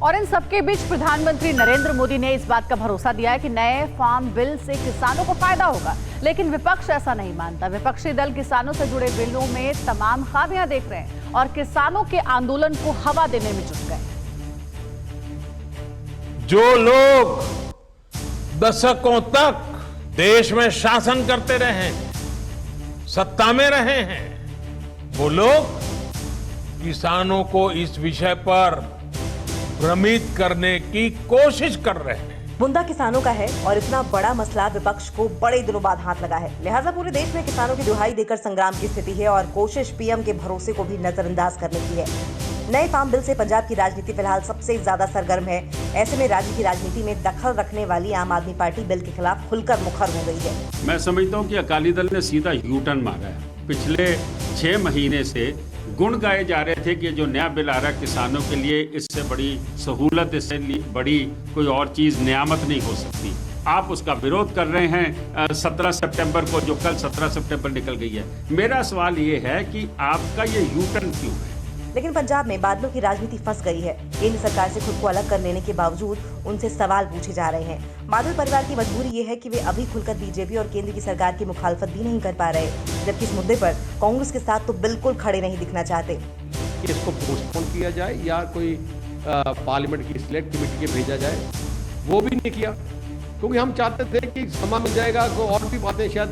और इन सबके बीच प्रधानमंत्री नरेंद्र मोदी ने इस बात का भरोसा दिया है कि नए फार्म बिल से किसानों को फायदा होगा, लेकिन विपक्ष ऐसा नहीं मानता। विपक्षी दल किसानों से जुड़े बिलों में तमाम खामियां देख रहे हैं और किसानों के आंदोलन को हवा देने में जुट गए। जो लोग दशकों तक देश में शासन करते रहे हैं, सत्ता में रहे हैं, वो लोग किसानों को इस विषय पर भ्रमित करने की कोशिश कर रहे हैं। मुद्दा किसानों का है और इतना बड़ा मसला विपक्ष को बड़े दिनों बाद हाथ लगा है। लिहाजा पूरे देश में किसानों की दुहाई देकर संग्राम की स्थिति है और कोशिश पीएम के भरोसे को भी नजरअंदाज करने की है। नए फार्म बिल से पंजाब की राजनीति फिलहाल सबसे ज्यादा सरगर्म है। ऐसे में राज्य की राजनीति में दखल रखने वाली आम आदमी पार्टी बिल के खिलाफ खुलकर मुखर हो गई है। मैं समझता हूँ कि अकाली दल ने सीधा यू टर्न मारा है। पिछले 6 महीने से गुण गाए जा रहे थे कि जो नया बिल आ रहा है किसानों के लिए, इससे बड़ी सहूलत, इससे बड़ी कोई और चीज नियामत नहीं हो सकती। आप उसका विरोध कर रहे हैं 17 सितंबर को, जो कल 17 सितंबर निकल गई है। मेरा सवाल ये है कि आपका ये यू टर्न क्यों है? लेकिन पंजाब में बादलों की राजनीति फंस गई है। केंद्र सरकार से खुद को अलग कर लेने के बावजूद उनसे सवाल पूछे जा रहे हैं। बादल परिवार की मजबूरी ये है कि वे अभी खुलकर बीजेपी और केंद्र की सरकार की मुखालफत भी नहीं कर पा रहे, जबकि इस मुद्दे पर कांग्रेस के साथ तो बिल्कुल खड़े नहीं दिखना चाहते। इसको पोस्टपोन किया जाए या कोई पार्लियामेंट की सिलेक्ट कमेटी के भेजा जाए, वो भी नहीं किया, क्योंकि हम चाहते थे कि समय मिल जाएगा तो और भी बातें शायद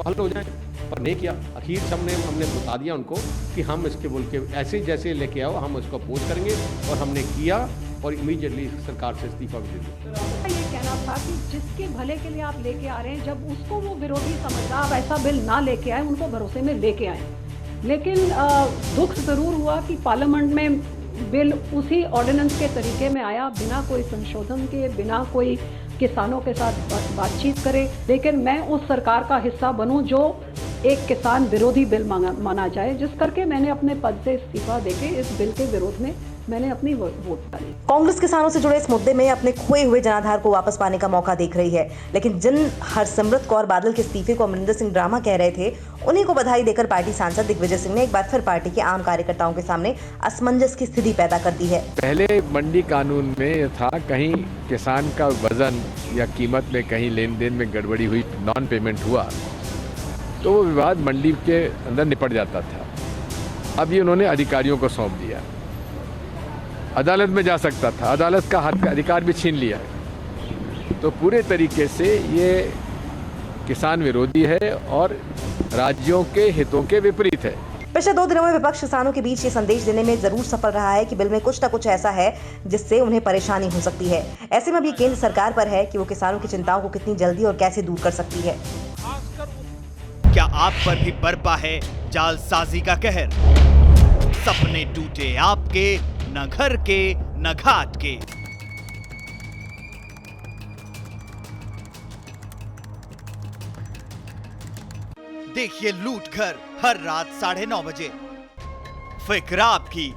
हल हो जाए, पर नहीं किया। आखिर हमने बता दिया उनको कि हम इसके बोल के ऐसे जैसे लेके आओ हम उसको अपोज करेंगे, और हमने किया और इमीडिएटली सरकार से इस्तीफा भी दे दिया। ये कहना था कि जिसके भले के लिए आप लेके आ रहे हैं, जब उसको वो विरोधी समझ रहा, आप ऐसा बिल ना लेके आए, उनको भरोसे में लेके आए। लेकिन दुख जरूर हुआ कि पार्लियामेंट में बिल उसी ऑर्डिनेंस के तरीके में आया, बिना कोई संशोधन के, बिना कोई किसानों के साथ बातचीत करे। लेकिन मैं उस सरकार का हिस्सा बनूं जो एक किसान विरोधी बिल माना जाए, जिस करके मैंने अपने पद से इस्तीफा देके इस बिल के विरोध में मैंने अपनी वोट डाली। कांग्रेस किसानों से जुड़े इस मुद्दे में अपने खोए हुए जनाधार को वापस पाने का मौका देख रही है, लेकिन जिन हरसिमरत कौर बादल के इस्तीफे को अमरिंदर सिंह ड्रामा कह रहे थे, उन्हीं को बधाई देकर पार्टी सांसद दिग्विजय सिंह ने एक बार फिर पार्टी के आम कार्यकर्ताओं के सामने असमंजस की स्थिति पैदा कर दी है। पहले मंडी कानून में था, कहीं किसान का वजन या कीमत में कहीं लेन देन में गड़बड़ी हुई, नॉन पेमेंट हुआ, तो वो विवाद मंडी के अंदर निपट जाता था। अब ये उन्होंने अधिकारियों को सौंप दिया, अदालत में जा सकता था, अदालत का अधिकार भी छीन लिया है। तो पूरे तरीके से ये किसान विरोधी है और राज्यों के हितों के विपरीत है। पिछले 2 दिनों में विपक्ष किसानों के बीच ये संदेश देने में जरूर सफल रहा है कि बिल में कुछ न कुछ ऐसा है जिससे उन्हें परेशानी हो सकती है। ऐसे में भी केंद्र सरकार पर है कि वो किसानों की चिंताओं को कितनी जल्दी और कैसे दूर कर सकती है। क्या आप पर भी बरपा है जालसाजी का कहर? सपने टूटे आपके, न घर के न घाट के। देखिए लूट घर हर रात 9:30 बजे। फिक्र आपकी,